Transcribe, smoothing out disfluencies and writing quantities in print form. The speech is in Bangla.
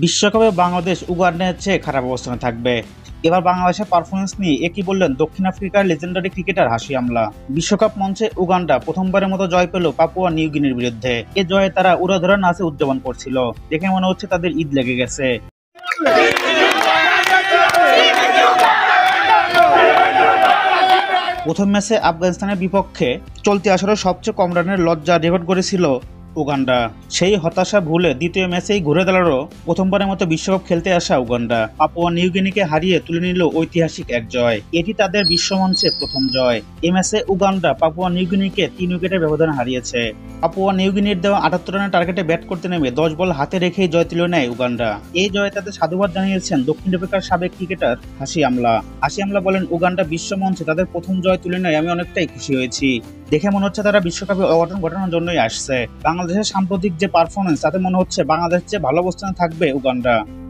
বিশ্বকাপে বাংলাদেশ উগান্ডার চেয়ে খারাপ অবস্থানে থাকবে। এবার বাংলাদেশের পারফরমেন্স নিয়ে একই বললেন দক্ষিণ আফ্রিকার লেজেন্ডারি ক্রিকেটার হাশি আমলা। বিশ্বকাপ মঞ্চে উগান্ডা প্রথমবারের মতো জয় পেল পাপুয়া নিউ গিনির বিরুদ্ধে। এ জয়ে তারা উড়াধরা নাচে উদযাপন করছিল। দেখে মনে হচ্ছে তাদের ঈদ লেগে গেছে। প্রথম ম্যাচে আফগানিস্তানের বিপক্ষে চলতি আসরে সবচেয়ে কম রানের লজ্জা রেকর্ড করেছিল উগান্ডা। সেই হতাশা ভুলে দ্বিতীয় ম্যাচেই ঘুরে দাঁড়ালো প্রথমবারের মতো বিশ্বকাপ খেলতে আসা উগান্ডা। পাপুয়া নিউ গিনিকে হারিয়ে তুলে নিল ঐতিহাসিক এক জয়। এটি তাদের বিশ্বমঞ্চে প্রথম জয়। এই ম্যাচে উগান্ডা পাপুয়া নিউ গিনিকে 3 উইকেটের ব্যবধানে হারিয়েছে। পাপুয়া নিউ গিনির দেওয়া 78 রানের টার্গেটে ব্যাট করতে নেমে 10 বল হাতে রেখেই জয় তুলে নেয় উগান্ডা। এই জয়ে তাদের সাধুবাদ জানিয়েছেন দক্ষিণ আফ্রিকার সাবেক ক্রিকেটার হাশি আমলা। হাশি আমলা বলেন, উগান্ডা বিশ্বমঞ্চে তাদের প্রথম জয় তুলে নেয় আমি অনেকটাই খুশি হয়েছি। দেখে মনে হচ্ছে তারা বিশ্বকাপে অঘটন ঘটানোর জন্যই আসছে। বাংলাদেশের সাম্প্রতিক যে পারফরমেন্স তাতে মনে হচ্ছে বাংলাদেশের চেয়ে ভালো অবস্থানে থাকবে উগান্ডা।